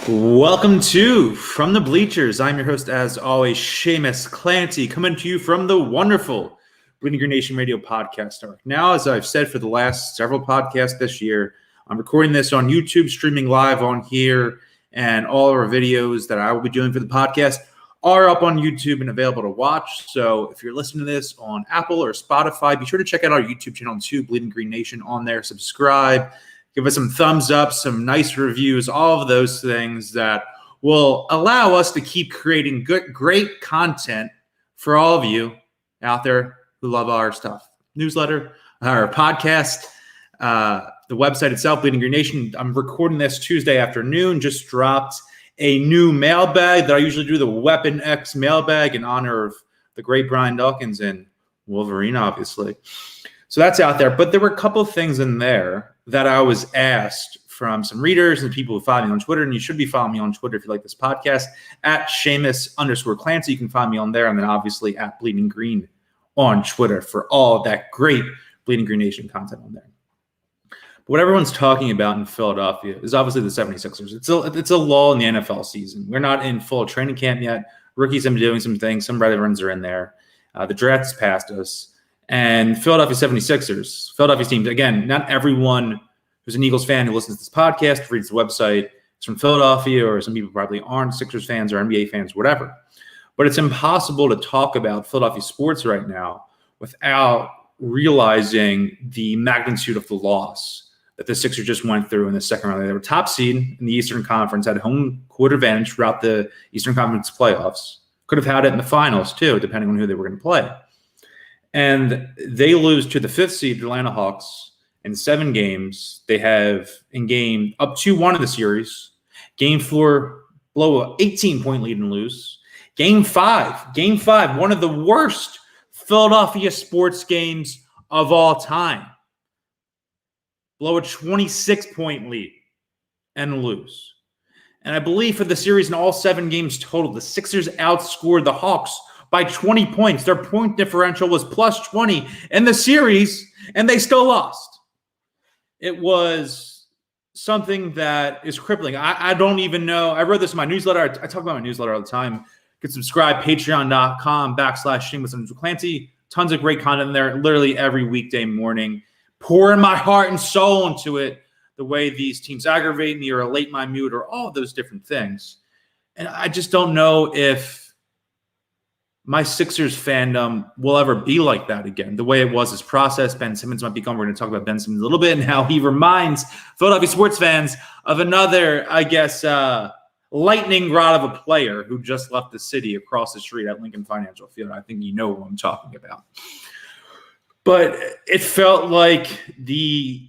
Welcome to From the Bleachers. I'm your host, as always, Shamus Clancy, coming to you from the wonderful Bleeding Green Nation Radio podcast network. Now, as I've said for the last several podcasts this year, I'm recording this on YouTube, streaming live on here, and all our videos that I will be doing for the podcast are up on YouTube and available to watch. So if you're listening to this on Apple or Spotify, be sure to check out our YouTube channel too, Bleeding Green Nation on there. Subscribe. Give us some thumbs up, some nice reviews, all of those things that will allow us to keep creating great content for all of you out there who love our stuff. Newsletter, our podcast, the website itself, Bleeding Green Nation. I'm recording this Tuesday afternoon, just dropped a new mailbag that I usually do, the Weapon X mailbag in honor of the great Brian Dawkins and Wolverine, obviously. So that's out there. But there were a couple of things in there that I was asked from some readers and people who follow me on Twitter, and you should be following me on Twitter if you like this podcast, at Shamus_Clancy. You can find me on there, and then obviously at Bleeding Green on Twitter for all that great Bleeding Green Nation content on there. But what everyone's talking about in Philadelphia is obviously the 76ers. It's a lull in the NFL season. We're not in full training camp yet. Rookies have been doing some things. Some veterans are in there. The draft has passed us. And Philadelphia 76ers, Philadelphia's team, again, not everyone who's an Eagles fan who listens to this podcast, reads the website, is from Philadelphia, or some people probably aren't Sixers fans or NBA fans, whatever. But it's impossible to talk about Philadelphia sports right now without realizing the magnitude of the loss that the Sixers just went through in the second round. They were top seed in the Eastern Conference, had home court advantage throughout the Eastern Conference playoffs. Could have had it in the finals, too, depending on who they were going to play. And they lose to the fifth seed Atlanta Hawks in 7 games. They have in game up 2-1 in the series. Game 4, blow a 18-point lead and lose. Game 5, one of the worst Philadelphia sports games of all time. Blow a 26-point lead and lose. And I believe for the series in all 7 games total, the Sixers outscored the Hawks by 20 points. Their point differential was plus 20 in the series, and they still lost. It was something that is crippling. I don't even know. I wrote this in my newsletter. I talk about my newsletter all the time. You can subscribe, patreon.com/Shamus_Clancy. Tons of great content in there, literally every weekday morning. Pouring my heart and soul into it, the way these teams aggravate me or elate my mood or all of those different things. And I just don't know if my Sixers fandom will ever be like that again. The way it was is process. Ben Simmons might be gone. We're going to talk about Ben Simmons a little bit and how he reminds Philadelphia sports fans of another, lightning rod of a player who just left the city across the street at Lincoln Financial Field. I think you know who I'm talking about. But it felt like the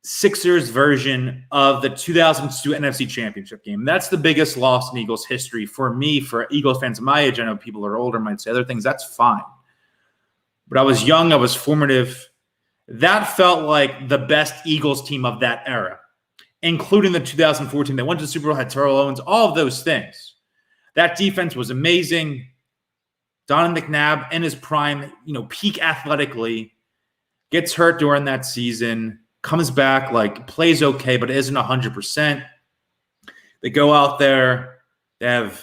Sixers version of the 2002 NFC Championship game. That's the biggest loss in Eagles history for me, for Eagles fans my age. I know people are older, might say other things. That's fine. But I was young. I was formative. That felt like the best Eagles team of that era, including the 2014. They went to the Super Bowl, had Terrell Owens, all of those things. That defense was amazing. Donovan McNabb in his prime, peak athletically, gets hurt during that season. Comes back, plays okay, but isn't 100%. They go out there. They have,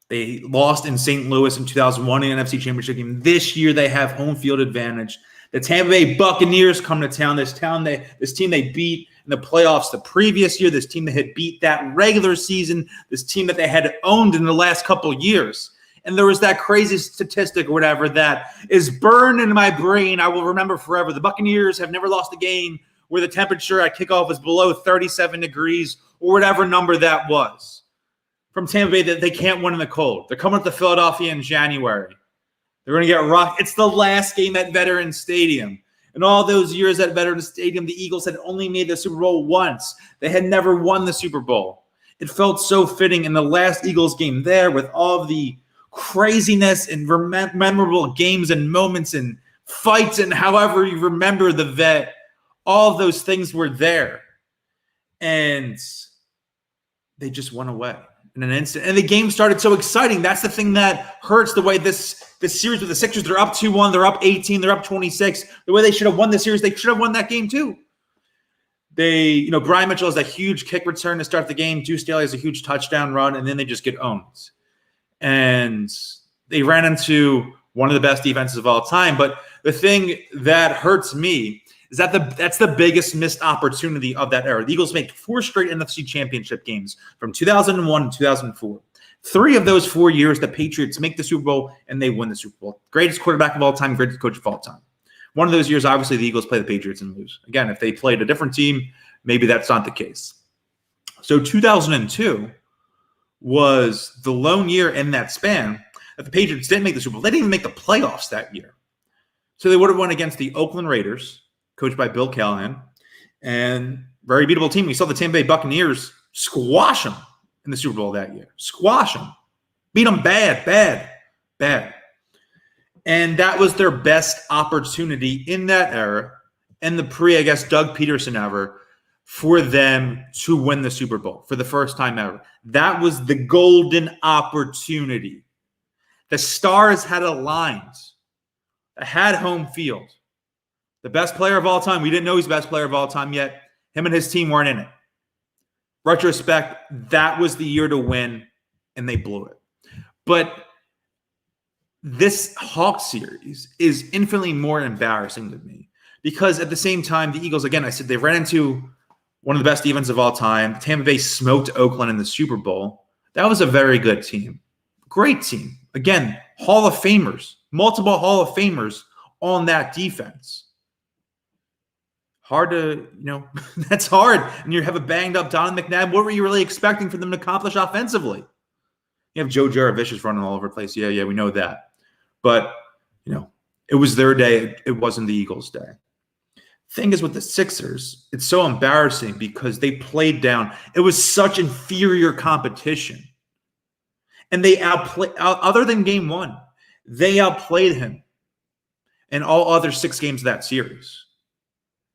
they lost in St. Louis in 2001 in the NFC Championship game. This year, they have home field advantage. The Tampa Bay Buccaneers come to town. This team they beat in the playoffs the previous year. This team that had beat that regular season. This team that they had owned in the last couple of years. And there was that crazy statistic or whatever that is burned in my brain. I will remember forever. The Buccaneers have never lost a game where the temperature at kickoff was below 37 degrees or whatever number that was. From Tampa Bay, that they can't win in the cold. They're coming up to Philadelphia in January. They're going to get rocked. It's the last game at Veterans Stadium. In all those years at Veterans Stadium, the Eagles had only made the Super Bowl once. They had never won the Super Bowl. It felt so fitting in the last Eagles game there with all of the craziness and memorable games and moments and fights and however you remember the vet, all of those things were there. And they just went away in an instant. And the game started so exciting. That's the thing that hurts the way this series with the Sixers, they're up 2-1, they're up 18, they're up 26. The way they should have won the series, they should have won that game too. Brian Mitchell has that huge kick return to start the game. Deuce Staley has a huge touchdown run, and then they just get owned. And they ran into one of the best defenses of all time. But the thing that hurts me is that that's the biggest missed opportunity of that era. The Eagles made 4 straight NFC championship games from 2001 to 2004. 3 of those 4 years, the Patriots make the Super Bowl, and they win the Super Bowl. Greatest quarterback of all time, greatest coach of all time. One of those years, obviously, the Eagles play the Patriots and lose. Again, if they played a different team, maybe that's not the case. So 2002 was the lone year in that span that the Patriots didn't make the Super Bowl. They didn't even make the playoffs that year. So they would have won against the Oakland Raiders, coached by Bill Callahan, and very beatable team. We saw the Tampa Bay Buccaneers squash them in the Super Bowl that year. Squash them. Beat them bad. And that was their best opportunity in that era, and the Doug Peterson era, for them to win the Super Bowl for the first time ever. That was the golden opportunity. The stars had aligned. They had home field. The best player of all time, we didn't know he's the best player of all time yet. Him and his team weren't in it. Retrospect, that was the year to win, and they blew it. But this Hawks series is infinitely more embarrassing to me because at the same time, the Eagles, again, I said they ran into one of the best defenses of all time. Tampa Bay smoked Oakland in the Super Bowl. That was a very good team. Great team. Again, Hall of Famers, multiple Hall of Famers on that defense. Hard to, that's hard. And you have a banged up Donovan McNabb. What were you really expecting for them to accomplish offensively? You have Joe Jurevicius running all over the place. Yeah, we know that. But, it was their day. It wasn't the Eagles' day. Thing is with the Sixers, it's so embarrassing because they played down. It was such inferior competition. And they outplayed, other than game 1, they outplayed him in all other 6 games of that series.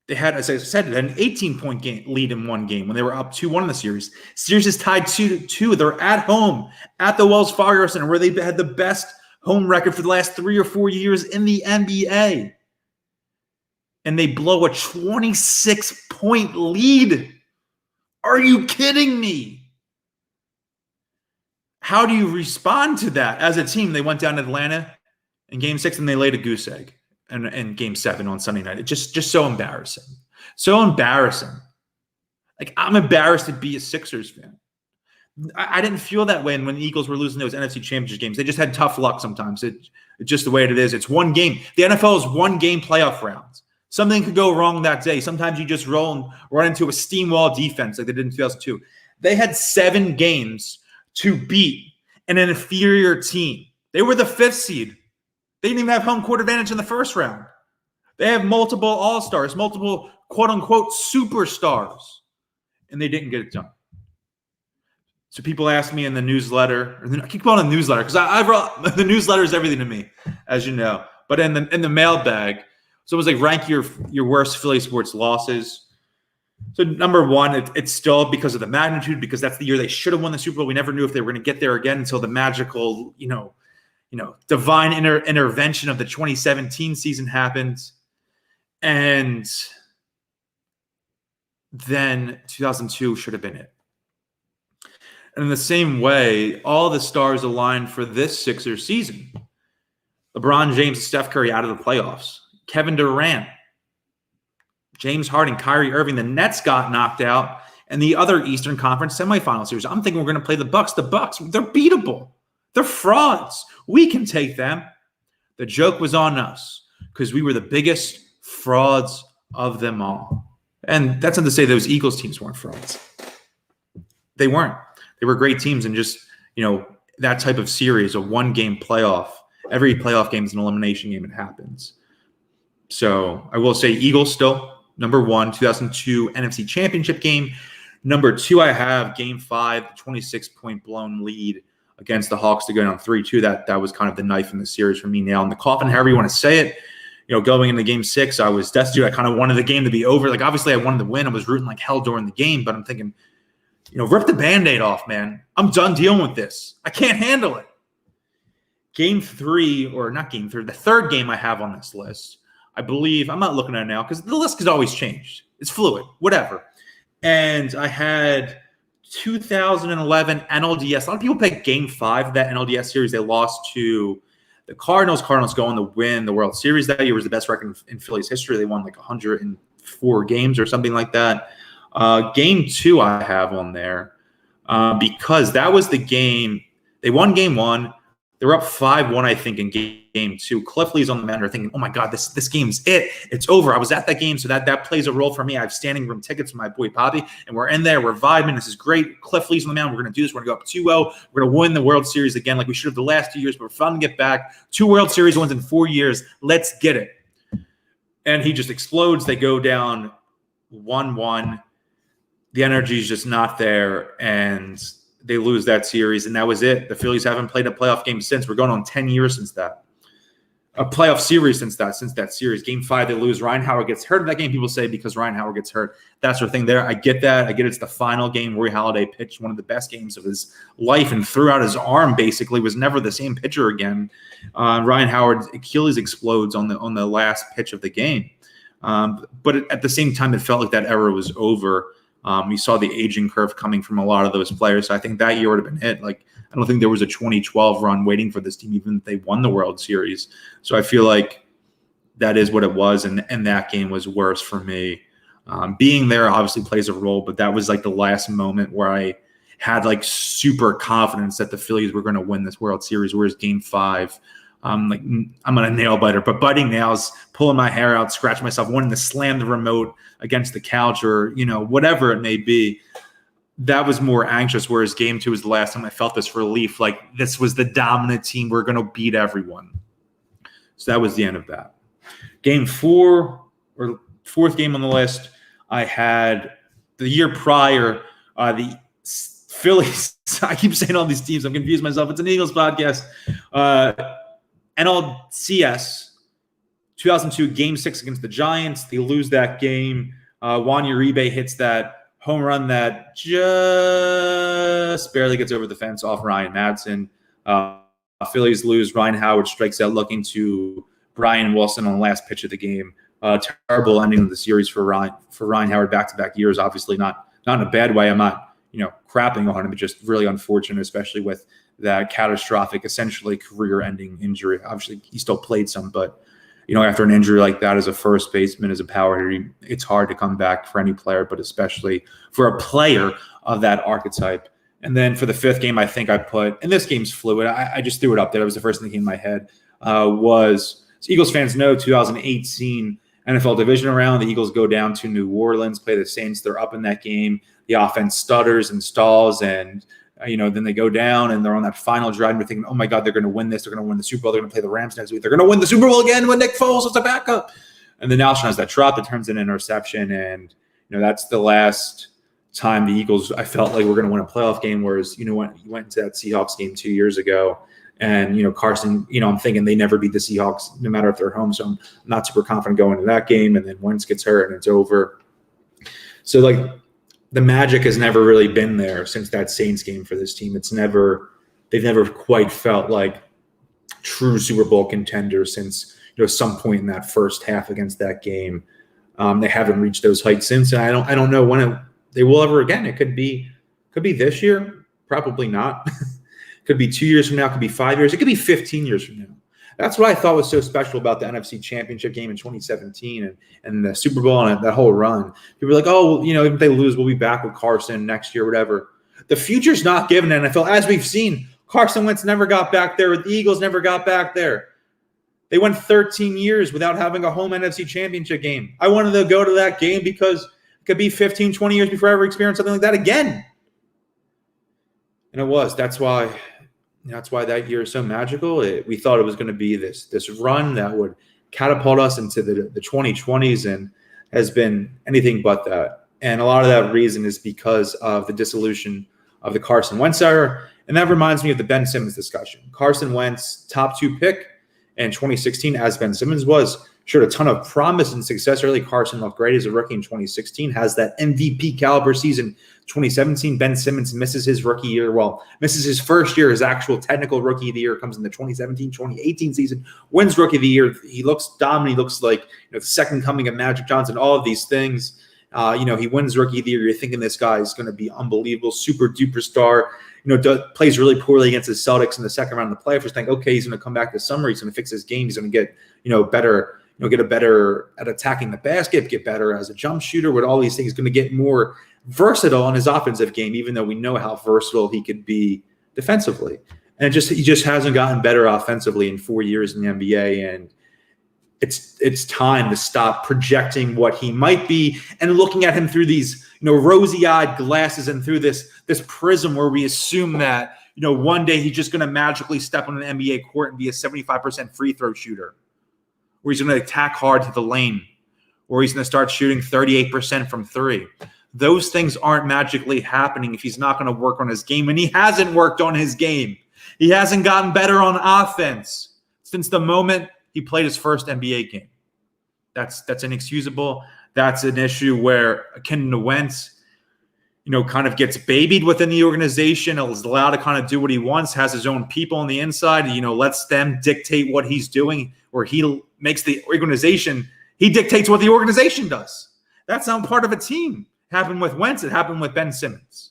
They had, as I said, an 18-point lead in one game when they were up 2-1 in the series. Series is tied 2-2. They're at home at the Wells Fargo Center, where they had the best home record for the last 3 or 4 years in the NBA. And they blow a 26-point lead. Are you kidding me? How do you respond to that? As a team, they went down to Atlanta in Game 6 and they laid a goose egg in Game 7 on Sunday night. It's just so embarrassing. So embarrassing. Like, I'm embarrassed to be a Sixers fan. I didn't feel that way when the Eagles were losing those NFC Championship games. They just had tough luck sometimes. It's just the way it is. It's one game. The NFL is one-game playoff rounds. Something could go wrong that day. Sometimes you just roll and run into a steamwall defense like they did in 2002. They had 7 games to beat an inferior team. They were the 5th seed. They didn't even have home court advantage in the first round. They have multiple all-stars, multiple quote-unquote superstars, and they didn't get it done. So people ask me in the newsletter, I keep calling it a newsletter because the newsletter is everything to me, as you know. But in the mailbag, so it was like rank your worst Philly sports losses. So number 1, it's still because of the magnitude, because that's the year they should have won the Super Bowl. We never knew if they were going to get there again until the magical, divine intervention of the 2017 season happened. And then 2002 should have been it. And in the same way, all the stars aligned for this Sixers season. LeBron James and Steph Curry out of the playoffs. Kevin Durant, James Harden, Kyrie Irving. The Nets got knocked out in the other Eastern Conference semifinal series. I'm thinking we're going to play the Bucks. The Bucks, they're beatable. They're frauds. We can take them. The joke was on us because we were the biggest frauds of them all. And that's not to say those Eagles teams weren't frauds. They weren't. They were great teams, and just, that type of series, a one-game playoff. Every playoff game is an elimination game. It happens. So I will say Eagles still number 1, 2002 NFC Championship game. Number 2, I have Game 5, 26-point blown lead against the Hawks to go down 3-2. That was kind of the knife in the series for me, nail in the coffin, however you want to say it. Going into Game 6, I was destitute. I kind of wanted the game to be over. Like, obviously, I wanted to win. I was rooting like hell during the game, but I'm thinking, rip the Band-Aid off, man. I'm done dealing with this. I can't handle it. Game 3, or not Game 3, the third game I have on this list, I believe, I'm not looking at it now because the list has always changed. It's fluid, whatever. And I had 2011 NLDS. A lot of people picked Game 5 of that NLDS series. They lost to the Cardinals. Cardinals go on to win the World Series that year. It was the best record in Phillies history. They won like 104 games or something like that. Game 2 I have on there because that was the game. They won Game 1. They were up 5-1, I think, in game 2. Cliff Lee's on the mound. They're thinking, oh, my God, this game's it. It's over. I was at that game, so that plays a role for me. I have standing room tickets with my boy Poppy, and we're in there. We're vibing. This is great. Cliff Lee's on the mound. We're going to do this. We're going to go up 2-0. We're going to win the World Series again like we should have the last 2 years, but we're fun to get back. 2 World Series wins in 4 years. Let's get it. And he just explodes. They go down 1-1. The energy is just not there, and they lose that series, and that was it. The Phillies haven't played a playoff game since. We're going on 10 years since that. A playoff series since that series. Game 5, they lose. Ryan Howard gets hurt in that game. People say because Ryan Howard gets hurt. That's the thing there. I get that. I get it's the final game. Roy Halladay pitched one of the best games of his life and threw out his arm, basically. Was never the same pitcher again. Ryan Howard's Achilles explodes on the last pitch of the game. But at the same time, it felt like that era was over. We saw the aging curve coming from a lot of those players. So I think that year would have been it. Like, I don't think there was a 2012 run waiting for this team, even if they won the World Series. So I feel like that is what it was, and that game was worse for me. Being there obviously plays a role, but that was like the last moment where I had like super confidence that the Phillies were going to win this World Series, whereas Game 5, like I'm on a nail biter, but biting nails, pulling my hair out, scratching myself, wanting to slam the remote against the couch or, whatever it may be. That was more anxious, whereas Game 2 was the last time I felt this relief. Like this was the dominant team. We're going to beat everyone. So that was the end of that. Game 4, or fourth game on the list, I had the year prior, the Phillies. I keep saying all these teams. I'm confused myself. It's an Eagles podcast. NLCS 2002 Game 6 against the Giants. They lose that game. Juan Uribe hits that home run that just barely gets over the fence off Ryan Madsen. Phillies lose. Ryan Howard strikes out looking to Brian Wilson on the last pitch of the game. Terrible ending of the series for Ryan Howard, back-to-back years. Obviously not in a bad way. I'm not crapping on him, but just really unfortunate, especially with that catastrophic, essentially career-ending injury. Obviously, he still played some, but after an injury like that as a first baseman, as a power hitter, it's hard to come back for any player, but especially for a player of that archetype. And then for the fifth game, I think I put, and this game's fluid, I just threw it up there. It was the first thing that came in my head, was, so Eagles fans know, 2018 NFL division round, the Eagles go down to New Orleans, play the Saints. They're up in that game. The offense stutters and stalls, and then they go down and they're on that final drive and we're thinking, oh my God, they're going to win this. They're going to win the Super Bowl. They're going to play the Rams next week. They're going to win the Super Bowl again with Nick Foles as a backup. And then Alshon has that drop that turns into an interception. And, that's the last time the Eagles, I felt like we're going to win a playoff game. Whereas, when you went into that Seahawks game 2 years ago and, Carson, I'm thinking they never beat the Seahawks no matter if they're home. So I'm not super confident going into that game. And then Wentz gets hurt and it's over. So the magic has never really been there since that Saints game for this team. They've never quite felt like true Super Bowl contenders since, some point in that first half against that game. They haven't reached those heights since, and I don't know when they will ever again. It could be this year, probably not. Could be 2 years from now, could be 5 years, it could be 15 years from now. That's what I thought was so special about the NFC Championship game in 2017 and the Super Bowl and that whole run. People were like, oh, even if they lose, we'll be back with Carson next year, whatever. The future's not given in NFL. As we've seen, Carson Wentz never got back there. The Eagles never got back there. They went 13 years without having a home NFC Championship game. I wanted to go to that game because it could be 15, 20 years before I ever experienced something like that again. And it was. That's why that year is so magical. We thought it was going to be this run that would catapult us into the 2020s and has been anything but that. And a lot of that reason is because of the dissolution of the Carson Wentz era. And that reminds me of the Ben Simmons discussion. Carson Wentz, top 2 pick in 2016, as Ben Simmons was, showed a ton of promise and success early. Carson looked great as a rookie in 2016, has that MVP caliber season. 2017, Ben Simmons misses his rookie year. Well, misses his first year. His actual technical rookie of the year comes in the 2017-2018 season. Wins rookie of the year. He looks dominant. He looks like the second coming of Magic Johnson. All of these things. He wins Rookie of the Year. You're thinking this guy is going to be unbelievable, super duper star. Plays really poorly against the Celtics in the second round of the playoffs. Just think, okay, he's going to come back this summer. He's going to fix his game. He's going to get, better. Get better at attacking the basket, get better as a jump shooter. With all these things, he's going to get more versatile in his offensive game. Even though we know how versatile he could be defensively, and he just hasn't gotten better offensively in 4 years in the NBA. And it's time to stop projecting what he might be and looking at him through these rosy-eyed glasses and through this prism where we assume that one day he's just going to magically step on an NBA court and be a 75% free throw shooter, or he's going to attack hard to the lane, or he's going to start shooting 38% from three. Those things aren't magically happening if he's not going to work on his game, and he hasn't worked on his game. He hasn't gotten better on offense since the moment he played his first NBA game. That's inexcusable. That's an issue where akin to Wentz, kind of gets babied within the organization, is allowed to kind of do what he wants, has his own people on the inside, lets them dictate what he's doing, or he makes the organization, he dictates what the organization does. That's not part of a team. It happened with Wentz. It happened with Ben Simmons.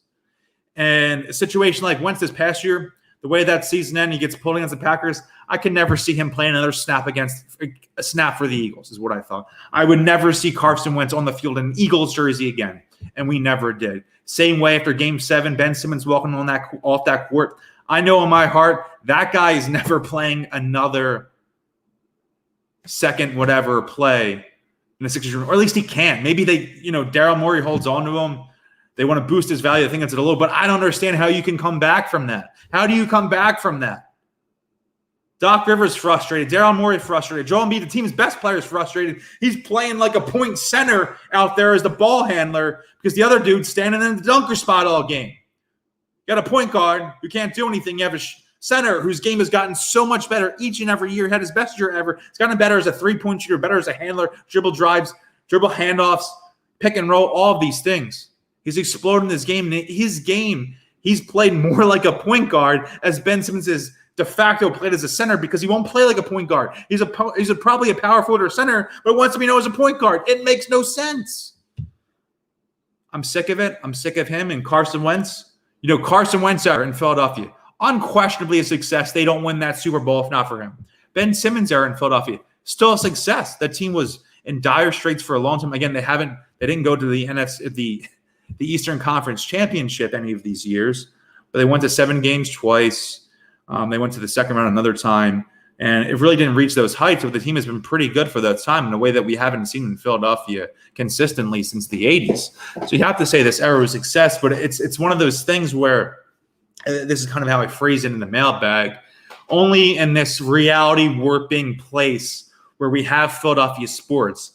And a situation like Wentz this past year, the way that season ended, he gets pulled against the Packers, I could never see him playing another snap for the Eagles, is what I thought. I would never see Carson Wentz on the field in an Eagles jersey again, and we never did. Same way after Game 7, Ben Simmons walking off that court. I know in my heart that guy is never playing another second whatever play in the Sixers room, or at least he can't. Maybe Daryl Morey holds on to him. They want to boost his value. I think it's at a low, but I don't understand how you can come back from that. How do you come back from that? Doc Rivers frustrated. Daryl Morey frustrated. Joel Embiid, the team's best player, is frustrated. He's playing like a point center out there as the ball handler because the other dude's standing in the dunker spot all game. You got a point guard who can't do anything. You have a center whose game has gotten so much better each and every year. Had his best year ever. He's gotten better as a three-point shooter, better as a handler, dribble drives, dribble handoffs, pick and roll, all of these things. He's exploding his game. His game, he's played more like a point guard as Ben Simmons is de facto played as a center because he won't play like a point guard. He's probably a power forward or center, but wants to be known as a point guard. It makes no sense. I'm sick of it. I'm sick of him and Carson Wentz. Carson Wentz era in Philadelphia, unquestionably a success. They don't win that Super Bowl if not for him. Ben Simmons era in Philadelphia, still a success. That team was in dire straits for a long time. Again, they didn't go to the Eastern Conference Championship any of these years, but they went to 7 games twice. They went to the second round another time, and it really didn't reach those heights, but the team has been pretty good for that time in a way that we haven't seen in Philadelphia consistently since the 80s. So you have to say this era was a success, but it's one of those things where this is kind of how I phrase it in the mailbag. Only in this reality warping place where we have Philadelphia sports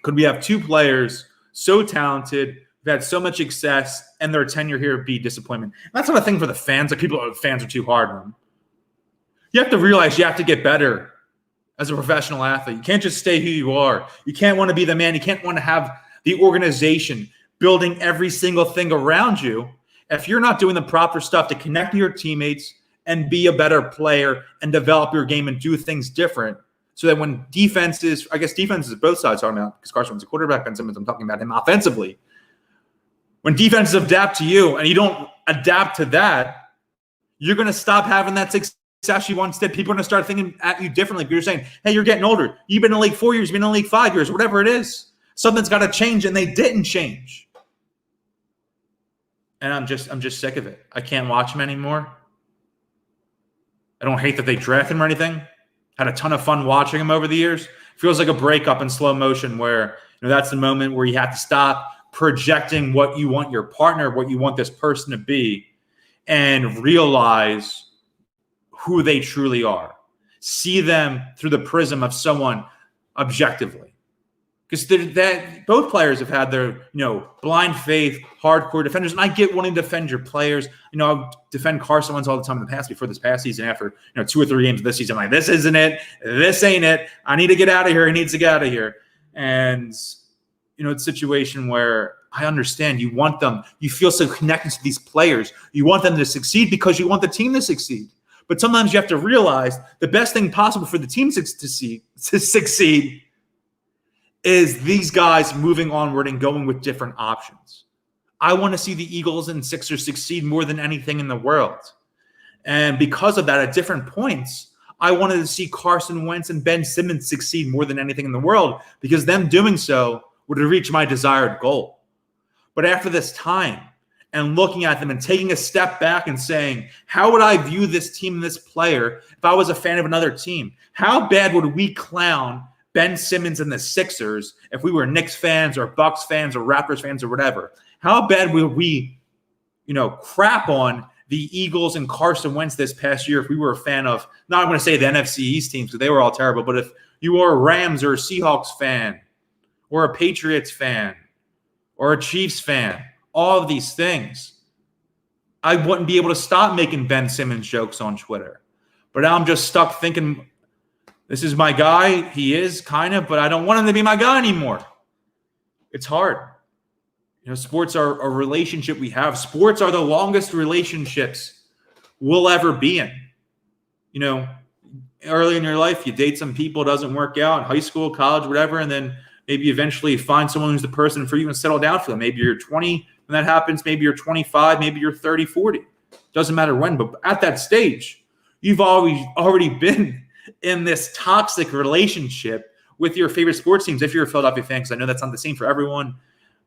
could we have two players so talented, who've had so much success, and their tenure here be disappointment. And that's not a thing for the fans. Like fans are too hard on them. You have to realize you have to get better as a professional athlete. You can't just stay who you are. You can't want to be the man. You can't want to have the organization building every single thing around you if you're not doing the proper stuff to connect to your teammates and be a better player and develop your game and do things different. So that when defenses both sides are now, because Carson was a quarterback, Ben Simmons, I'm talking about him offensively. When defenses adapt to you and you don't adapt to that, you're going to stop having that success you once did. People are going to start thinking at you differently. You're saying, hey, you're getting older. You've been in the league 4 years. You've been in the league 5 years, whatever it is. Something's got to change, and they didn't change. And I'm just sick of it. I can't watch him anymore. I don't hate that they drafted him or anything. Had a ton of fun watching him over the years. Feels like a breakup in slow motion where that's the moment where you have to stop projecting what you want your partner, what you want this person to be, and realize who they truly are. See them through the prism of someone objectively. Because both players have had their, blind faith, hardcore defenders. And I get wanting to defend your players. I defend Carson Wentz all the time in the past, before this past season, after 2 or 3 games of this season. I'm like, this isn't it. This ain't it. I need to get out of here. He needs to get out of here. And, it's a situation where I understand you want them. You feel so connected to these players. You want them to succeed because you want the team to succeed. But sometimes you have to realize the best thing possible for the team to succeed is these guys moving onward and going with different options. I want to see the Eagles and Sixers succeed more than anything in the world. And because of that, at different points, I wanted to see Carson Wentz and Ben Simmons succeed more than anything in the world, because them doing so would have reached my desired goal. But after this time and looking at them and taking a step back and saying, how would I view this team and this player if I was a fan of another team? How bad would we clown Ben Simmons and the Sixers if we were Knicks fans or Bucks fans or Raptors fans or whatever? How bad would we, crap on the Eagles and Carson Wentz this past year if we were a fan of, not I'm going to say the NFC East teams because they were all terrible, but if you were a Rams or a Seahawks fan or a Patriots fan or a Chiefs fan, all of these things, I wouldn't be able to stop making Ben Simmons jokes on Twitter. But now I'm just stuck thinking, this is my guy. He is kind of, but I don't want him to be my guy anymore. It's hard. Sports are a relationship we have. Sports are the longest relationships we'll ever be in. Early in your life, you date some people, it doesn't work out, high school, college, whatever, and then maybe eventually find someone who's the person for you and settle down for them. Maybe you're 20 when that happens. Maybe you're 25. Maybe you're 30, 40. Doesn't matter when, but at that stage, you've already been in this toxic relationship with your favorite sports teams if you're a Philadelphia fan, because I know that's not the same for everyone.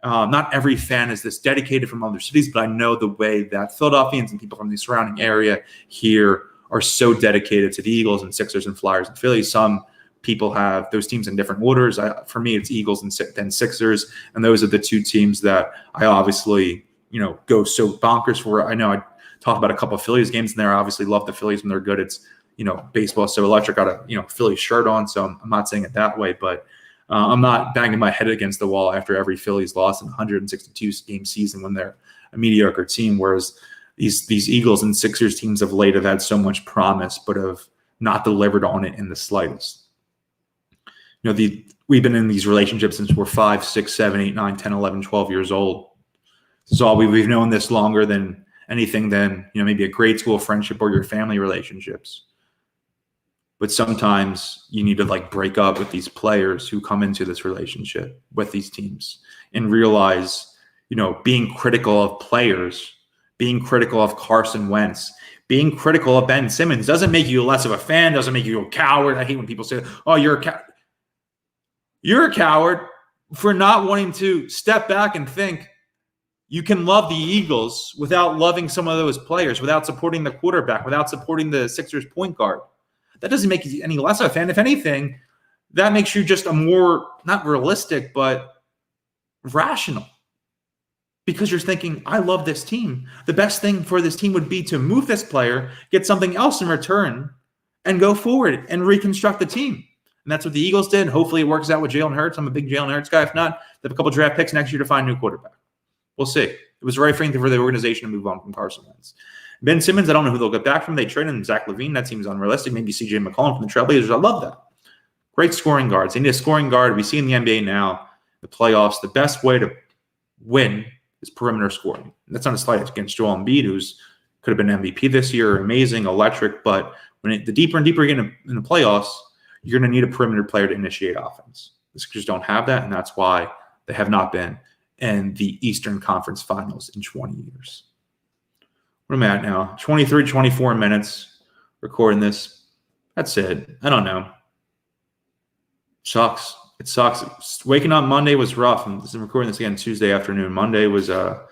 Not every fan is this dedicated from other cities, but I know the way that Philadelphians and people from the surrounding area here are so dedicated to the Eagles and Sixers and Flyers and Philly. Some people have those teams in different orders. For me, it's Eagles and then Sixers, and those are the two teams that I obviously, go so bonkers for. I know I talked about a couple of Phillies games in there. I obviously love the Phillies when they're good. It's, baseball is so electric. Got a, Philly shirt on, so I'm not saying it that way, but I'm not banging my head against the wall after every Phillies loss in a 162-game season when they're a mediocre team, whereas these Eagles and Sixers teams of late have had so much promise but have not delivered on it in the slightest. We've been in these relationships since we're 5, 6, 7, 8, 9, 10, 11, 12 years old. This is all we've known this longer than anything than, maybe a grade school friendship or your family relationships. But sometimes you need to break up with these players who come into this relationship with these teams and realize, being critical of players, being critical of Carson Wentz, being critical of Ben Simmons doesn't make you less of a fan, doesn't make you a coward. I hate when people say, oh, you're a coward. You're a coward for not wanting to step back and think you can love the Eagles without loving some of those players, without supporting the quarterback, without supporting the Sixers point guard. That doesn't make you any less of a fan. If anything, that makes you just a more, not realistic, but rational. Because you're thinking, I love this team. The best thing for this team would be to move this player, get something else in return, and go forward and reconstruct the team. And that's what the Eagles did. Hopefully it works out with Jalen Hurts. I'm a big Jalen Hurts guy. If not, they have a couple draft picks next year to find a new quarterback. We'll see. It was the right thing for the organization to move on from Carson Wentz. Ben Simmons, I don't know who they'll get back from. They traded him Zach LaVine. That seems unrealistic. Maybe C.J. McCollum from the Trailblazers. I love that. Great scoring guards. They need a scoring guard. We see in the NBA now, the playoffs, the best way to win is perimeter scoring. And that's not a slight against Joel Embiid, who's could have been MVP this year, amazing, electric. But the deeper and deeper you get in the playoffs, you're going to need a perimeter player to initiate offense. The Sixers don't have that, and that's why they have not been in the Eastern Conference Finals in 20 years. What am I at now? 23, 24 minutes recording this. That's it. I don't know. Sucks. It sucks. Waking up Monday was rough. I'm recording this again Tuesday afternoon. Monday was a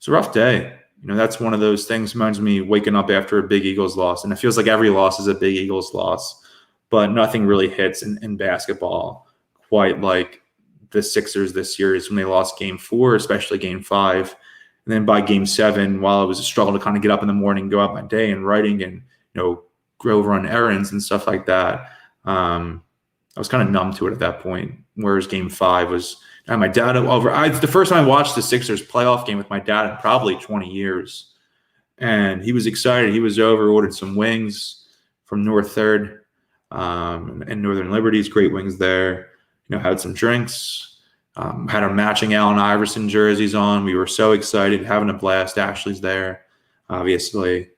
rough day. That's one of those things reminds me waking up after a big Eagles loss. And it feels like every loss is a big Eagles loss. But nothing really hits in basketball quite like the Sixers this series when they lost Game 4, especially Game 5. And then by Game 7, while it was a struggle to kind of get up in the morning, go out my day and writing and, go run errands and stuff like that, I was kind of numb to it at that point. Whereas Game 5 was my dad over. The first time I watched the Sixers playoff game with my dad in probably 20 years. And he was excited. He was over, ordered some wings from North 3rd. And Northern Liberties, great wings there, had some drinks, had our matching Allen Iverson jerseys on. We were so excited, having a blast. Ashley's there, obviously,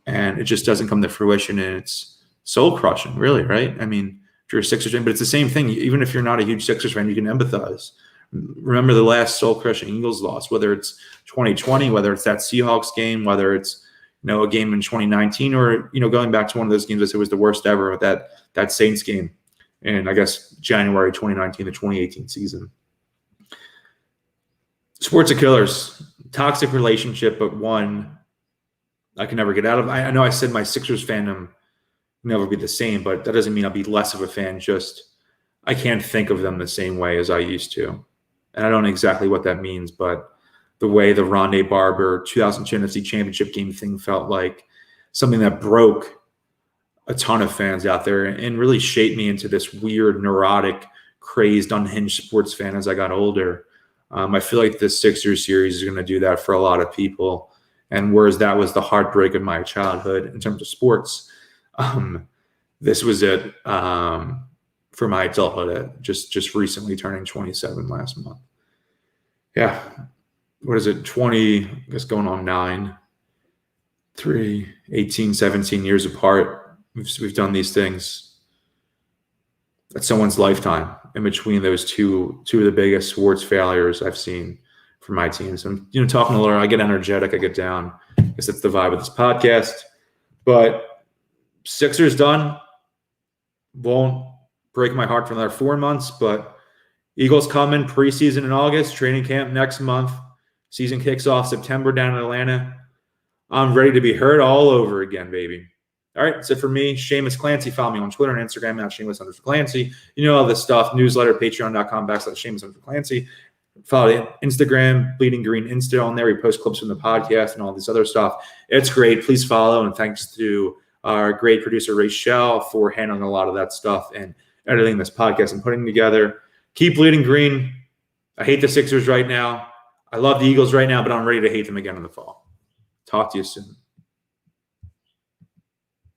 and it just doesn't come to fruition, and it's soul crushing, really, right? I mean, if you're a Sixers fan. But it's the same thing. Even if you're not a huge Sixers fan, you can empathize. Remember the last soul-crushing Eagles loss, whether it's 2020, whether it's that Seahawks game, whether it's a game in 2019, or going back to one of those games that it was the worst ever, that Saints game, and I guess January 2019, the 2018 season. Sports are killers. Toxic relationship, but one I can never get out of. I know I said my Sixers fandom never be the same, but that doesn't mean I'll be less of a fan. Just I can't think of them the same way as I used to. And I don't know exactly what that means, but the way the Rondé Barber 2002 NFC Championship game thing felt like something that broke a ton of fans out there and really shaped me into this weird, neurotic, crazed, unhinged sports fan as I got older. I feel like this Sixers series is going to do that for a lot of people. And whereas that was the heartbreak of my childhood in terms of sports, this was it for my adulthood, just recently turning 27 last month. Yeah. What is it? 20, I guess going on 9, 3, 18, 17 years apart. We've done these things. That's someone's lifetime in between those two of the biggest sports failures I've seen from my teams. I'm talking a little, I get energetic, I get down. I guess that's the vibe of this podcast. But Sixers done. Won't break my heart for another 4 months, but Eagles coming preseason in August, training camp next month. Season kicks off September down in Atlanta. I'm ready to be heard all over again, baby. All right, that's it for me. Shamus Clancy. Follow me on Twitter and Instagram at Shamus_Clancy. All this stuff. Newsletter, patreon.com/Shamus_Clancy. Follow Instagram, Bleeding Green Insta on there. We post clips from the podcast and all this other stuff. It's great. Please follow. And thanks to our great producer, Rachel, for handling a lot of that stuff and editing this podcast and putting together. Keep bleeding green. I hate the Sixers right now. I love the Eagles right now, but I'm ready to hate them again in the fall. Talk to you soon.